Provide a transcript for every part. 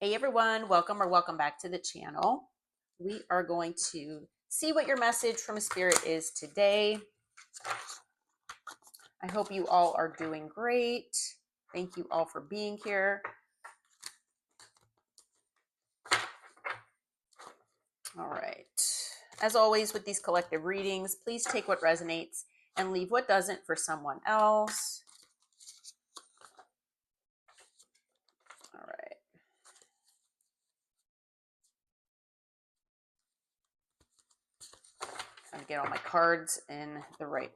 Hey everyone, welcome or welcome back to the channel. We are going to see what your message from Spirit is today. I hope you all are doing great. Thank you all for being here. All right. As always with these collective readings, please take what resonates and leave what doesn't for someone else. All right. Trying to get all my cards in the right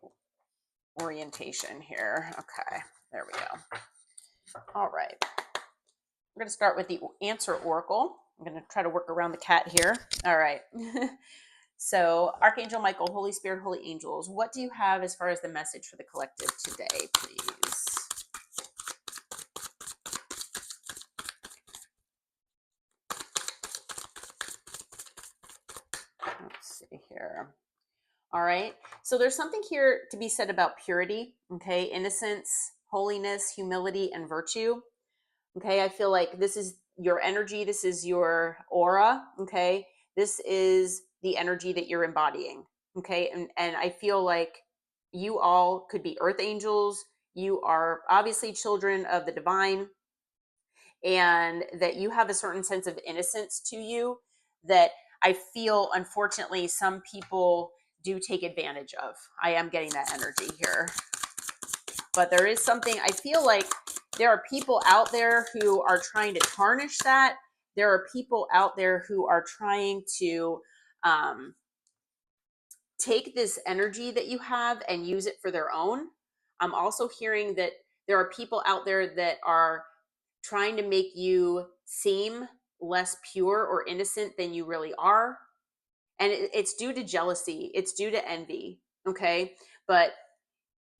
orientation here. Okay, there we go. All right. We're going to start with the answer oracle. I'm going to try to work around the cat here. All right. So, Archangel Michael, Holy Spirit, Holy Angels, what do you have as far as the message for the collective today, please? Let's see here. All right. So, there's something here to be said about purity, okay? Innocence, holiness, humility, and virtue. Okay. I feel like this is your energy, this is your aura, okay? This is the energy that you're embodying, okay? And I feel like you all could be earth angels. You are obviously children of the divine, and that you have a certain sense of innocence to you that I feel, unfortunately, some people do take advantage of. I am getting that energy here. But there is something, I feel like there are people out there who are trying to tarnish that. There are people out there who are trying to take this energy that you have and use it for their own. I'm also hearing that there are people out there that are trying to make you seem less pure or innocent than you really are. And it's due to jealousy, it's due to envy. Okay. But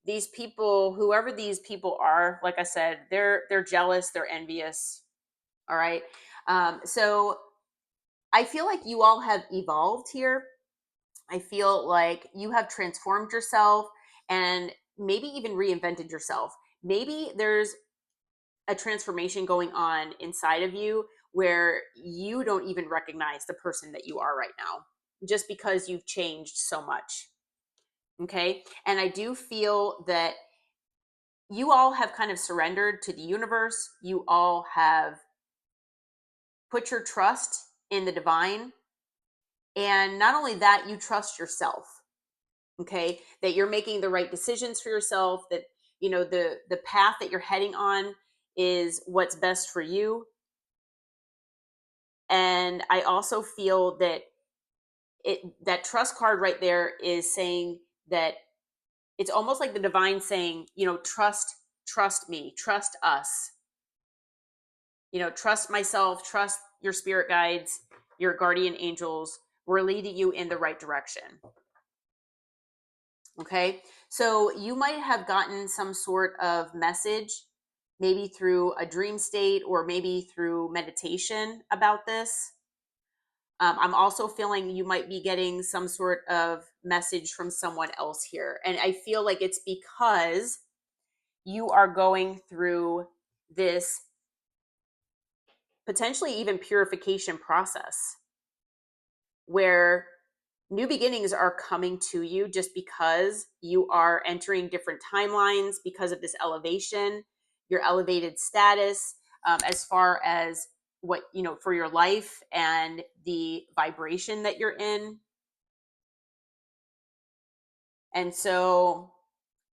these people, whoever these people are, like I said, they're jealous, they're envious. All right. So I feel like you all have evolved here. I feel like you have transformed yourself and maybe even reinvented yourself. Maybe there's a transformation going on inside of you where you don't even recognize the person that you are right now, just because you've changed so much. Okay. And I do feel that you all have kind of surrendered to the universe. You all have put your trust in the divine. And not only that, you trust yourself. Okay. That you're making the right decisions for yourself, that, you know, the path that you're heading on is what's best for you. And I also feel that that trust card right there is saying that it's almost like the divine saying, you know, trust me, trust us, you know, trust myself, trust your spirit guides, your guardian angels. We're leading you in the right direction. Okay. So you might have gotten some sort of message, maybe through a dream state or maybe through meditation about this. I'm also feeling you might be getting some sort of message from someone else here. And I feel like it's because you are going through this potentially even purification process where new beginnings are coming to you just because you are entering different timelines because of this elevation, your elevated status, as far as what, you know, for your life and the vibration that you're in. And so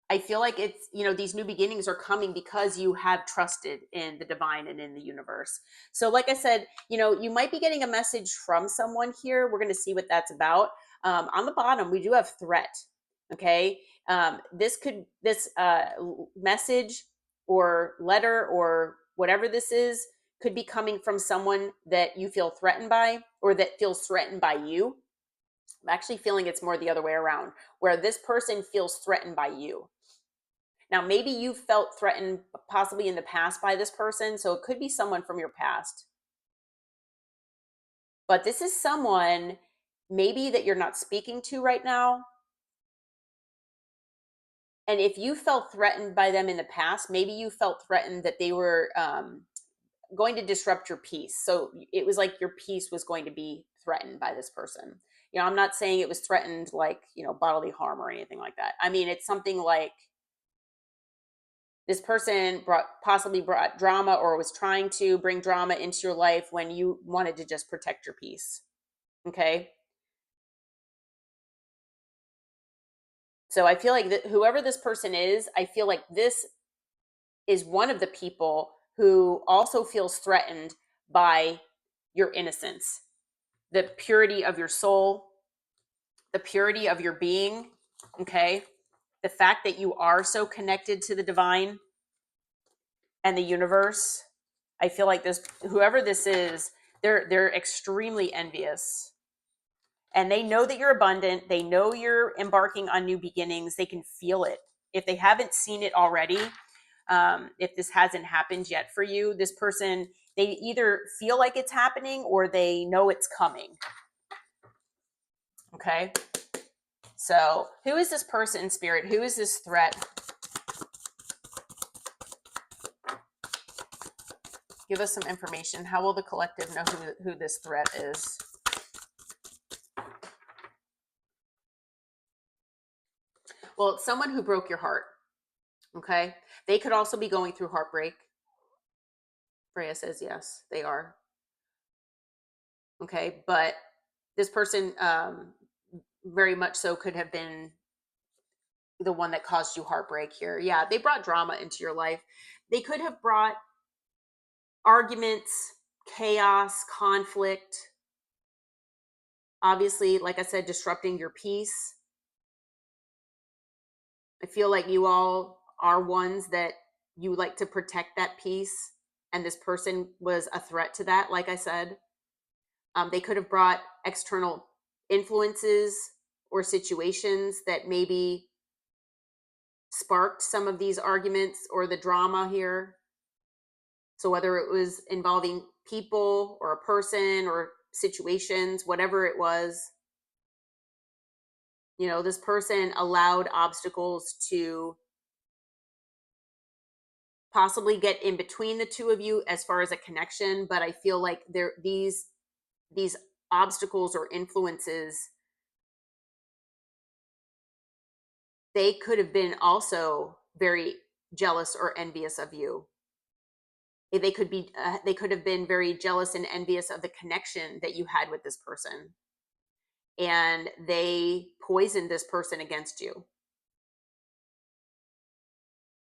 I feel like it's, you know, these new beginnings are coming because you have trusted in the divine and in the universe. So, like I said, you know, you might be getting a message from someone here. We're going to see what that's about. On the bottom, we do have threat. Okay. This message or letter or whatever this is could be coming from someone that you feel threatened by or that feels threatened by you. I'm actually feeling it's more the other way around, where this person feels threatened by you. Now, maybe you felt threatened possibly in the past by this person, so it could be someone from your past. But this is someone maybe that you're not speaking to right now. And if you felt threatened by them in the past, maybe you felt threatened that they were going to disrupt your peace. So it was like your peace was going to be threatened by this person. I'm not saying it was threatened like, bodily harm or anything like that. I mean, it's something like this person possibly brought drama or was trying to bring drama into your life when you wanted to just protect your peace. Okay. So I feel like that whoever this person is, I feel like this is one of the people who also feels threatened by your innocence, the purity of your soul, the purity of your being. Okay. The fact that you are so connected to the divine and the universe. I feel like whoever this is, they're extremely envious, and they know that you're abundant. They know you're embarking on new beginnings. They can feel it. If they haven't seen it already, if this hasn't happened yet for you, this person, they either feel like it's happening or they know it's coming. Okay. So who is this person, Spirit? Who is this threat? Give us some information. How will the collective know who this threat is? Well, it's someone who broke your heart. Okay. They could also be going through heartbreak. Freya says yes, they are. Okay. But this person very much so could have been the one that caused you heartbreak here. Yeah. They brought drama into your life. They could have brought arguments, chaos, conflict. Obviously, like I said, disrupting your peace. I feel like you all are ones that you like to protect that peace, and this person was a threat to that. Like I said, they could have brought external influences or situations that maybe sparked some of these arguments or the drama here. So whether it was involving people or a person or situations, whatever it was, this person allowed obstacles to possibly get in between the two of you as far as a connection. But I feel like these obstacles or influences, they could have been also very jealous or envious of you. They could have been very jealous and envious of the connection that you had with this person, and they poisoned this person against you.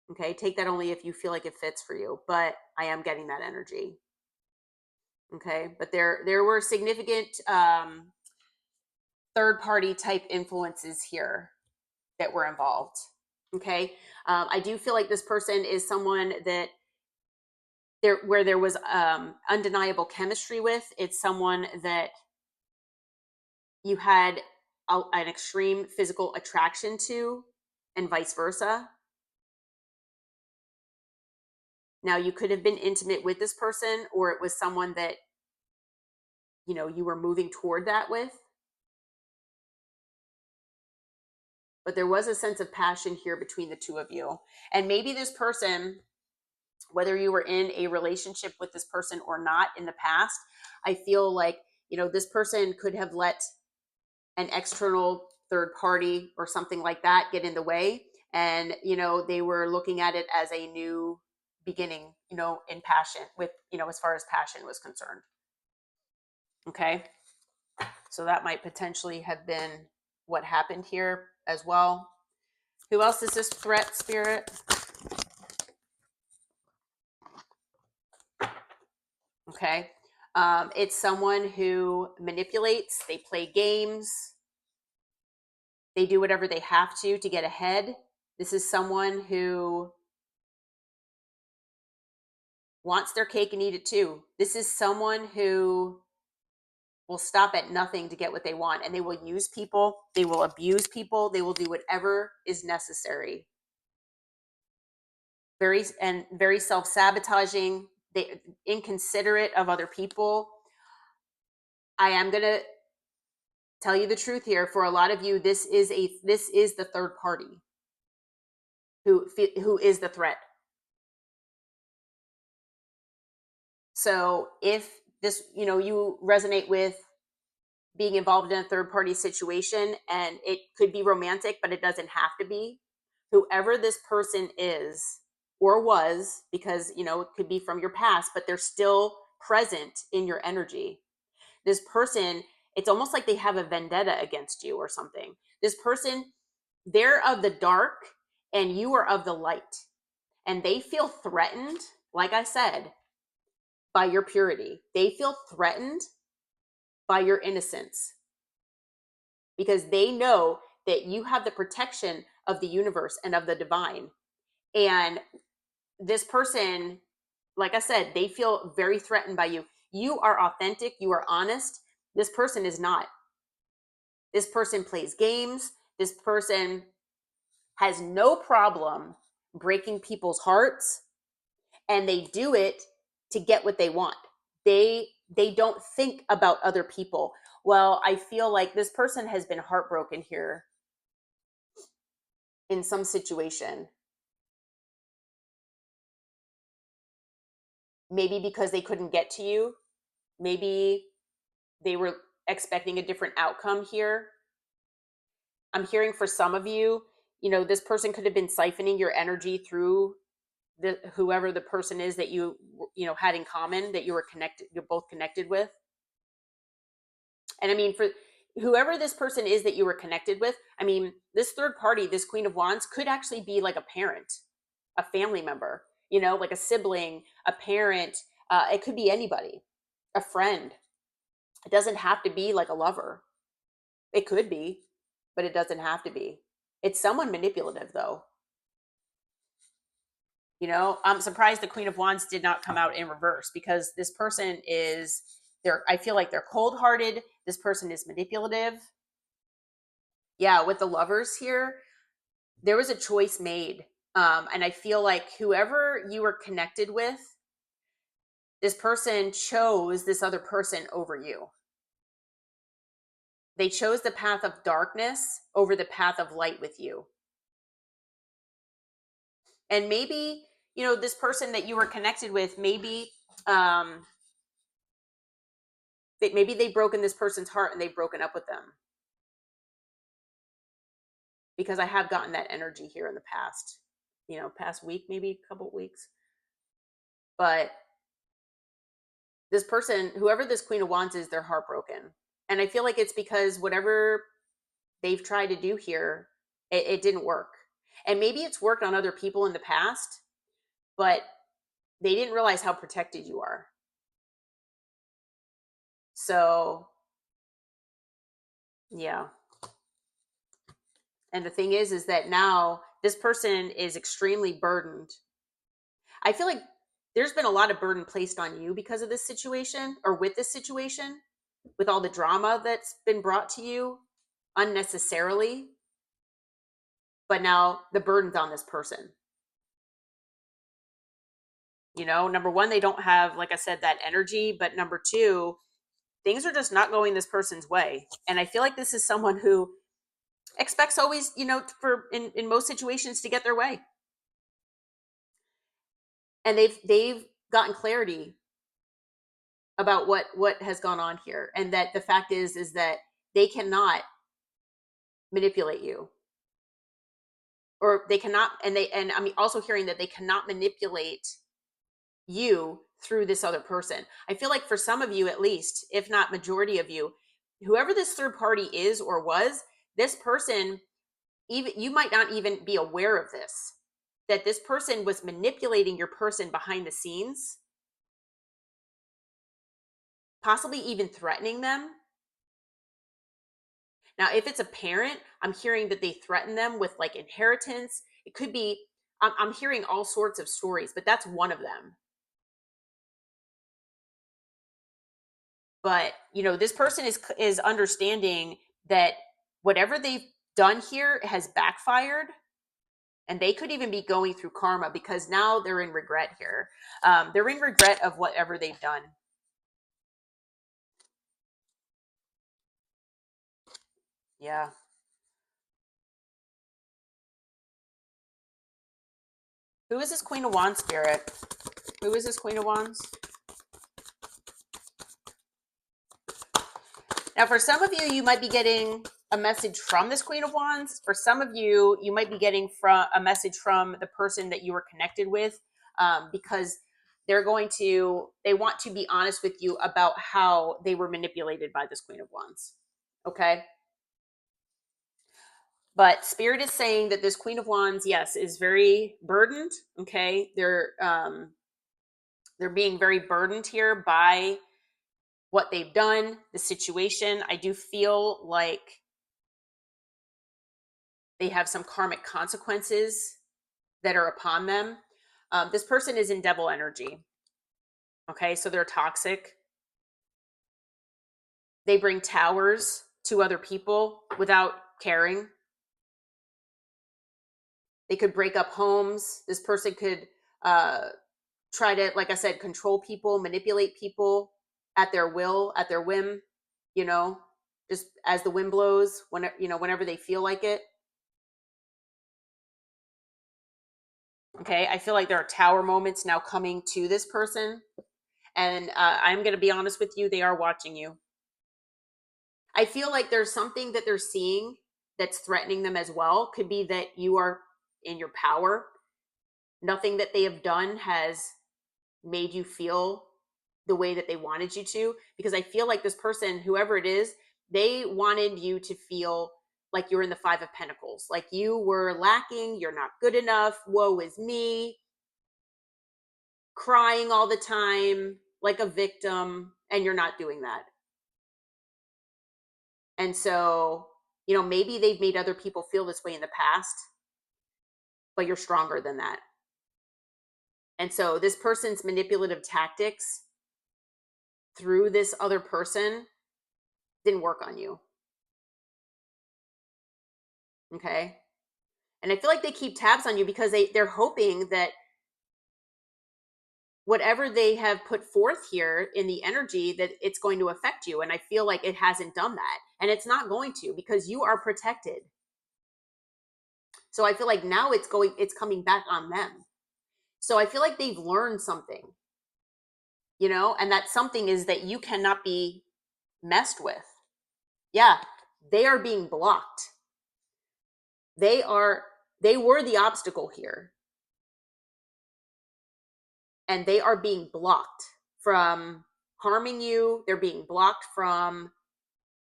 Okay, take that only if you feel like it fits for you, but I am getting that energy. Okay, but there were significant third party type influences here that were involved. Okay, I do feel like this person is someone that where there was undeniable chemistry with. It's someone that you had an extreme physical attraction to, and vice versa. Now, you could have been intimate with this person, or it was someone that you were moving toward that with. But there was a sense of passion here between the two of you. And maybe this person, whether you were in a relationship with this person or not in the past, I feel like, this person could have let an external third party or something like that get in the way. And, they were looking at it as a new beginning, in passion with, as far as passion was concerned. Okay. So that might potentially have been what happened here as well. Who else is this threat, Spirit? Okay. It's someone who manipulates, they play games, they do whatever they have to get ahead. This is someone who wants their cake and eat it too. This is someone who will stop at nothing to get what they want, and they will use people, they will abuse people, they will do whatever is necessary. Very self-sabotaging, they inconsiderate of other people. I am going to tell you the truth here. For a lot of you, this is the third party who is the threat. So if this, you resonate with being involved in a third party situation, and it could be romantic, but it doesn't have to be. Whoever this person is or was, because, it could be from your past, but they're still present in your energy. This person, it's almost like they have a vendetta against you or something. This person, they're of the dark and you are of the light. And they feel threatened, like I said, by your purity. They feel threatened by your innocence because they know that you have the protection of the universe and of the divine. And this person, like I said, they feel very threatened by you. You are authentic, you are honest. This person is not. This person plays games. This person has no problem breaking people's hearts, and they do it to get what they want. They don't think about other people. Well, I feel like this person has been heartbroken here in some situation. Maybe because they couldn't get to you. Maybe they were expecting a different outcome here. I'm hearing for some of you, this person could have been siphoning your energy through whoever the person is that you had in common, that you're both connected with. And I mean, for whoever this person is that you were connected with, I mean, this third party, this Queen of Wands, could actually be like a parent, a family member, like a sibling, a parent. It could be anybody, a friend. It doesn't have to be like a lover. It could be, but it doesn't have to be. It's someone manipulative, though. I'm surprised the Queen of Wands did not come out in reverse, because this person is, I feel like they're cold-hearted. This person is manipulative. Yeah, with the lovers here, there was a choice made. And I feel like whoever you were connected with, this person chose this other person over you. They chose the path of darkness over the path of light with you. And maybe, this person that you were connected with, maybe they've broken this person's heart and they've broken up with them. Because I have gotten that energy here in the past, past week, maybe a couple of weeks. But this person, whoever this Queen of Wands is, they're heartbroken. And I feel like it's because whatever they've tried to do here, it didn't work. And maybe it's worked on other people in the past, but they didn't realize how protected you are. So, yeah. And the thing is that now this person is extremely burdened. I feel like there's been a lot of burden placed on you because of this situation, or with this situation, with all the drama that's been brought to you unnecessarily. But now the burden's on this person. Number one, they don't have, like I said, that energy. But number two, things are just not going this person's way. And I feel like this is someone who expects always, for in most situations, to get their way. And they've gotten clarity about what has gone on here, and that the fact is that they cannot manipulate you, or they cannot, and I'm also hearing that they cannot manipulate you through this other person. I feel like for some of you, at least, if not majority of you, whoever this third party is or was, this person, even you might not even be aware of this, that this person was manipulating your person behind the scenes, possibly even threatening them. Now, if it's a parent, I'm hearing that they threaten them with like inheritance. It could be, I'm hearing all sorts of stories, but that's one of them. But, this person is understanding that whatever they've done here has backfired, and they could even be going through karma, because now they're in regret here. They're in regret of whatever they've done. Yeah. Who is this Queen of Wands spirit? Who is this Queen of Wands? Now, for some of you, you might be getting a message from this Queen of Wands. For some of you, you might be getting from a message from the person that you were connected with, because they want to be honest with you about how they were manipulated by this Queen of Wands. Okay. But Spirit is saying that this Queen of Wands, yes, is very burdened. Okay. They're being very burdened here by what they've done, the situation. I do feel like they have some karmic consequences that are upon them. This person is in devil energy. Okay, so they're toxic. They bring towers to other people without caring. They could break up homes. This person could try to, like I said, control people, manipulate people at their will, at their whim, you know, just as the wind blows, whenever they feel like it. Okay, I feel like there are tower moments now coming to this person. And I'm going to be honest with you, they are watching you. I feel like there's something that they're seeing that's threatening them as well. Could be that you are in your power. Nothing that they have done has made you feel the way that they wanted you to. Because I feel like this person, whoever it is, they wanted you to feel like you're in the Five of Pentacles. Like you were lacking, you're not good enough, woe is me, crying all the time like a victim, and you're not doing that. And so, maybe they've made other people feel this way in the past, but you're stronger than that. And so this person's manipulative tactics through this other person didn't work on you. Okay. And I feel like they keep tabs on you because they're hoping that whatever they have put forth here in the energy, that it's going to affect you. And I feel like it hasn't done that. And it's not going to, because you are protected. So I feel like now it's coming back on them. So I feel like they've learned something, and that something is that you cannot be messed with. Yeah, they are being blocked. They were the obstacle here. And they are being blocked from harming you. They're being blocked from,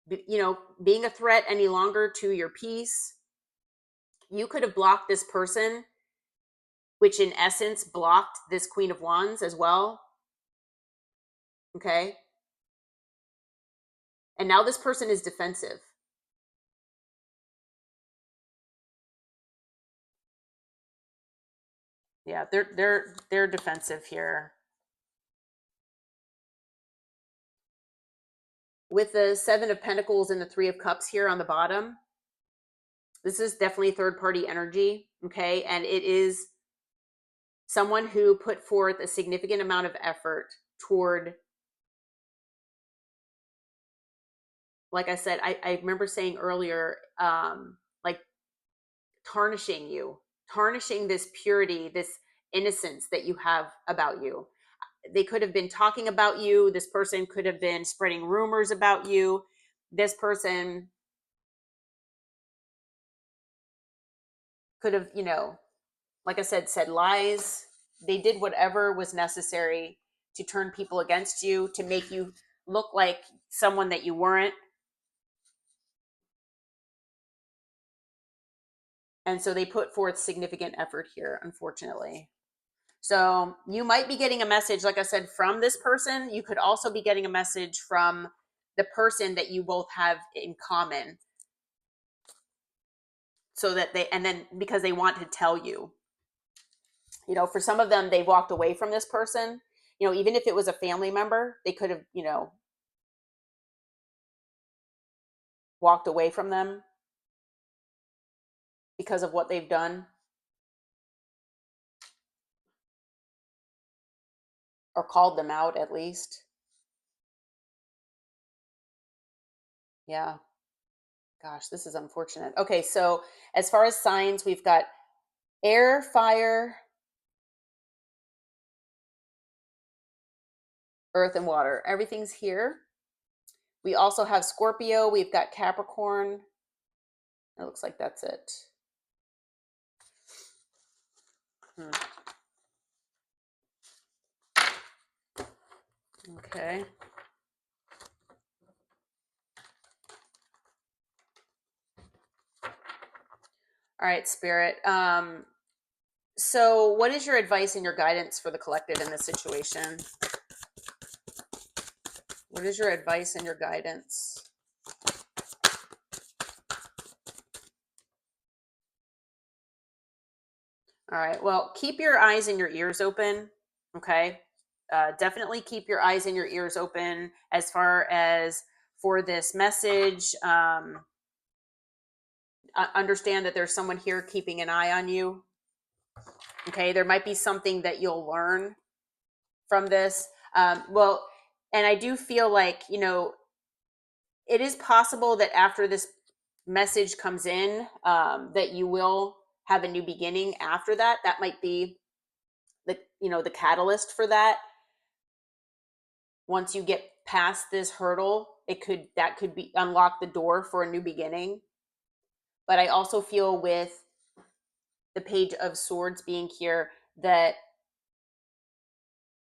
being a threat any longer to your peace. You could have blocked this person, which in essence blocked this Queen of Wands as well. Okay. And now this person is defensive. Yeah, they're defensive here. With the Seven of Pentacles and the Three of Cups here on the bottom, this is definitely third party energy. Okay. And it is someone who put forth a significant amount of effort toward, like I said, I remember saying earlier, like tarnishing this purity, this innocence that you have about you. They could have been talking about you. This person could have been spreading rumors about you. This person could have, like I said lies. They did whatever was necessary to turn people against you, to make you look like someone that you weren't. And so they put forth significant effort here, unfortunately. So you might be getting a message, like I said, from this person. You could also be getting a message from the person that you both have in common. So that and then because they want to tell you, for some of them, they walked away from this person. Even if it was a family member, they could have, walked away from them because of what they've done, or called them out at least. Yeah. Gosh, this is unfortunate. Okay, so as far as signs, we've got air, fire, earth, and water. Everything's here. We also have Scorpio. We've got Capricorn. It looks like that's it. Okay. All right, Spirit. So what is your advice and your guidance for the collective in this situation? What is your advice and your guidance? All right. Well, keep your eyes and your ears open. Okay. Definitely keep your eyes and your ears open as far as for this message. Understand that there's someone here keeping an eye on you. Okay. There might be something that you'll learn from this. Well, and I do feel like, it is possible that after this message comes in, that you will have a new beginning after that. That might be the catalyst for that. Once you get past this hurdle, that could be unlock the door for a new beginning. But I also feel with the Page of Swords being here that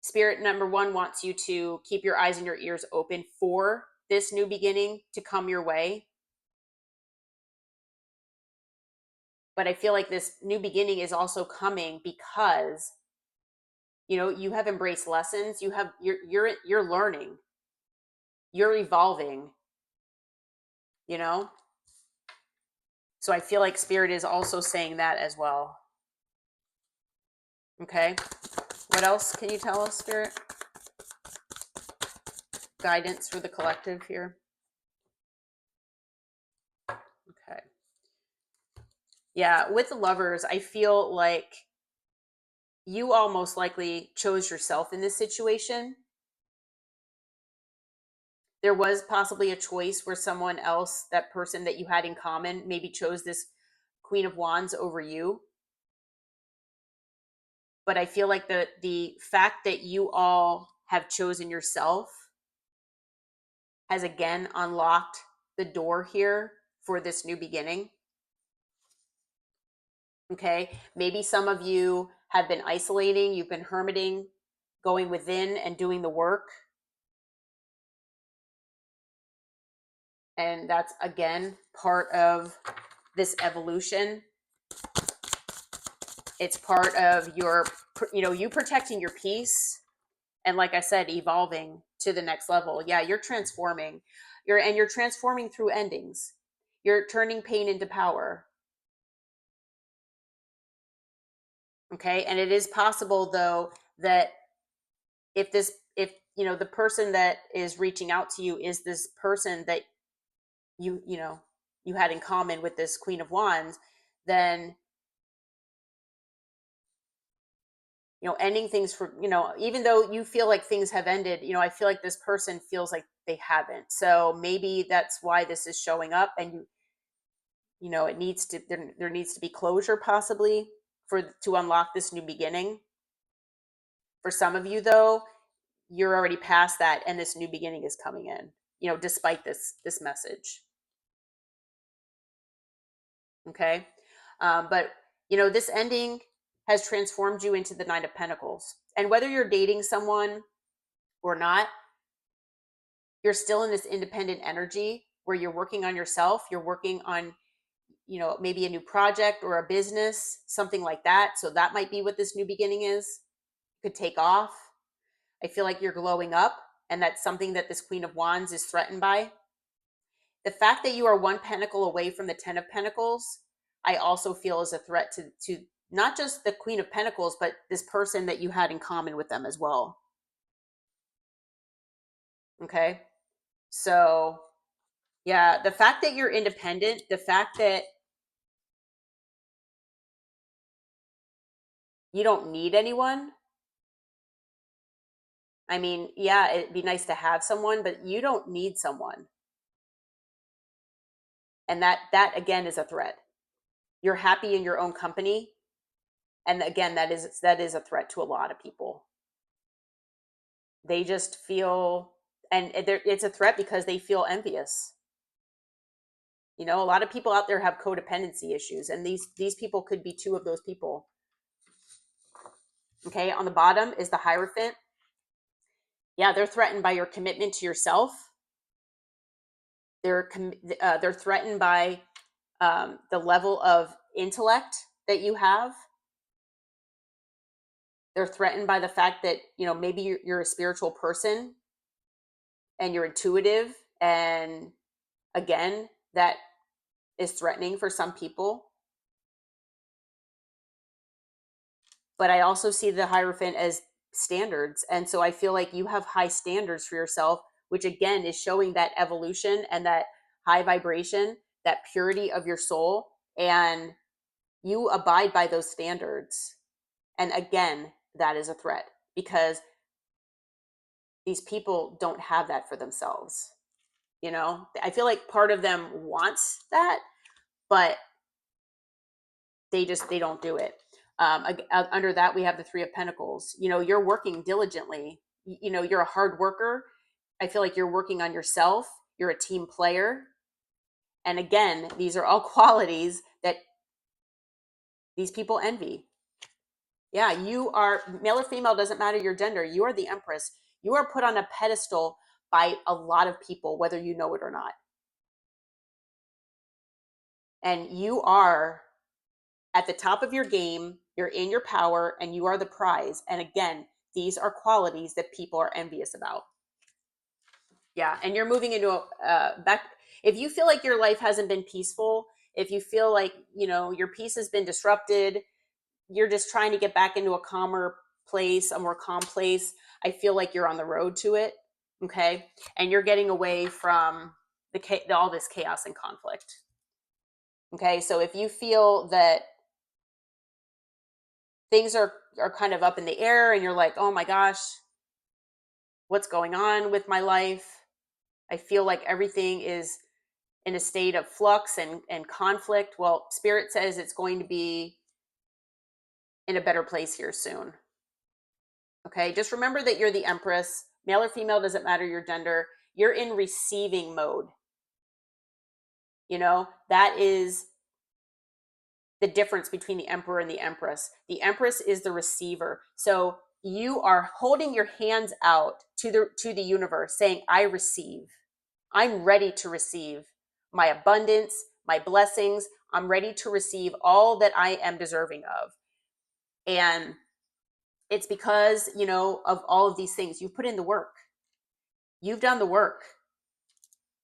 Spirit number one wants you to keep your eyes and your ears open for this new beginning to come your way. But I feel like this new beginning is also coming because you have embraced lessons. You're learning, you're evolving, so I feel like Spirit is also saying that as well. Okay, what else can you tell us, Spirit? Guidance for the collective here. Okay. Yeah, with the Lovers, I feel like you all most likely chose yourself in this situation. There was possibly a choice where someone else, that person that you had in common, maybe chose this Queen of Wands over you. But I feel like the fact that you all have chosen yourself has again unlocked the door here for this new beginning. Okay, maybe some of you have been isolating, you've been hermiting, going within and doing the work. And that's again part of this evolution. It's part of you protecting your peace, and like I said, evolving to the next level. Yeah, you're transforming. You're transforming through endings. You're turning pain into power. Okay, and it is possible though that if the person that is reaching out to you is this person that you had in common with this Queen of Wands, then ending things for, even though you feel like things have ended, I feel like this person feels like they haven't. So maybe that's why this is showing up, and it needs to, there needs to be closure possibly to unlock this new beginning. For some of you though, you're already past that and this new beginning is coming in, despite this message. Okay. But this ending has transformed you into the Nine of Pentacles, and whether you're dating someone or not, you're still in this independent energy where you're working on yourself. You're working on, maybe a new project or a business, something like that. So that might be what this new beginning is. Could take off. I feel like you're glowing up, and that's something that this Queen of Wands is threatened by. The fact that you are one pentacle away from the 10 of Pentacles, I also feel is a threat to not just the Queen of Pentacles, but this person that you had in common with them as well. Okay. So yeah, the fact that you're independent, the fact that you don't need anyone. I mean, yeah, it'd be nice to have someone, but you don't need someone. And that again is a threat. You're happy in your own company. And again, that is a threat to a lot of people. They just feel, And it's a threat because they feel envious. You know, a lot of people out there have codependency issues, and these people could be two of those people. Okay, on the bottom is the Hierophant. Yeah, they're threatened by your commitment to yourself. They're threatened by the level of intellect that you have. They're threatened by the fact that, you know, maybe you're a spiritual person and you're intuitive, and again, that is threatening for some people. But I also see the Hierophant as standards. And so I feel like you have high standards for yourself, which again is showing that evolution and that high vibration, that purity of your soul. And you abide by those standards. And again, that is a threat because these people don't have that for themselves. You know, I feel like part of them wants that, but they don't do it. Under that, we have the Three of Pentacles. You know, you're working diligently. You know, you're a hard worker. I feel like you're working on yourself. You're a team player. And again, these are all qualities that these people envy. Yeah, you are, male or female, doesn't matter your gender. You are the Empress. You are put on a pedestal by a lot of people, whether you know it or not. And you are at the top of your game. You're in your power and you are the prize. And again, these are qualities that people are envious about. Yeah. And you're moving into a back. If you feel like your life hasn't been peaceful, if you feel like, you know, your peace has been disrupted, you're just trying to get back into a calmer place, a more calm place, I feel like you're on the road to it. Okay. And you're getting away from all this chaos and conflict. Okay. So if you feel that things are kind of up in the air and you're like, oh my gosh, what's going on with my life? I feel like everything is in a state of flux and conflict. Well, Spirit says it's going to be in a better place here soon. Okay, just remember that you're the Empress. Male or female, doesn't matter your gender. You're in receiving mode. You know, that is the difference between the Emperor and the Empress. The Empress is the receiver. So you are holding your hands out to the universe saying, I receive. I'm ready to receive my abundance, my blessings. I'm ready to receive all that I am deserving of. And it's because, you know, of all of these things. You've put in the work. You've done the work.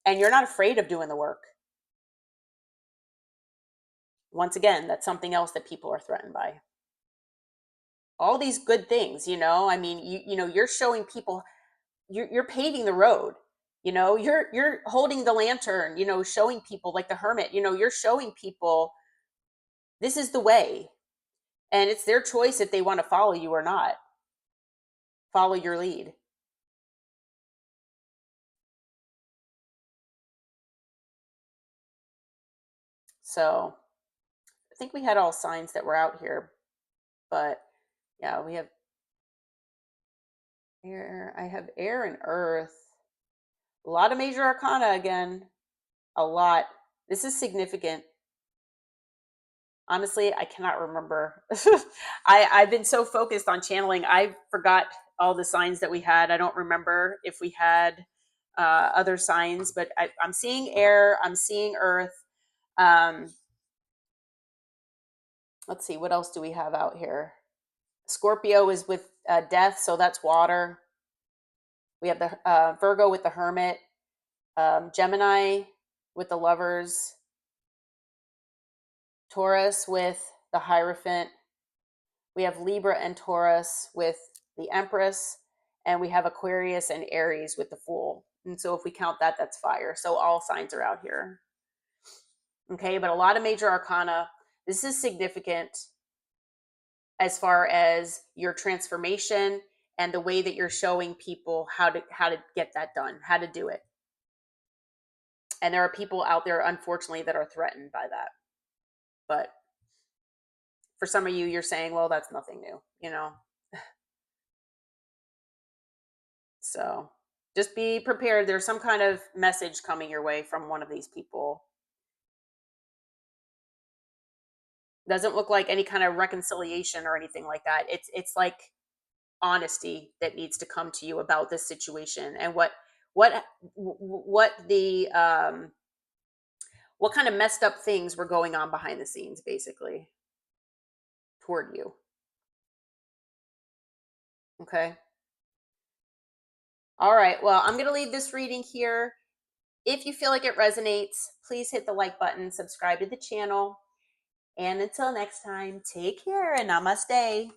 And you're not afraid of doing the work. Once again, that's something else that people are threatened by. All these good things, you know, I mean, you know, you're showing people, you're paving the road. You know, you're holding the lantern, you know, showing people like the Hermit, you know, you're showing people this is the way. And it's their choice if they want to follow you or not. Follow your lead. So I think we had all signs that were out here, but yeah, we have air. I have air and earth. A lot of major arcana again. A lot. This is significant. Honestly, I cannot remember. I've been so focused on channeling, I forgot all the signs that we had. I don't remember if we had other signs, but I'm seeing air, I'm seeing earth. Um, let's see, what else do we have out here? Scorpio is with death, so that's water. We have the Virgo with the Hermit, Gemini with the Lovers, Taurus with the Hierophant. We have Libra and Taurus with the Empress, and we have Aquarius and Aries with the Fool. And so if we count that, that's fire. So all signs are out here. Okay, but a lot of major arcana. This is significant as far as your transformation and the way that you're showing people how to get that done, how to do it. And there are people out there, unfortunately, that are threatened by that. But for some of you, you're saying, well, that's nothing new, you know? So Just be prepared. There's some kind of message coming your way from one of these people. Doesn't look like any kind of reconciliation or anything like that. It's like honesty that needs to come to you about this situation and what the what kind of messed up things were going on behind the scenes, basically, toward you. Okay. All right. Well, I'm going to leave this reading here. If you feel like it resonates, please hit the like button, subscribe to the channel. And until next time, take care and namaste.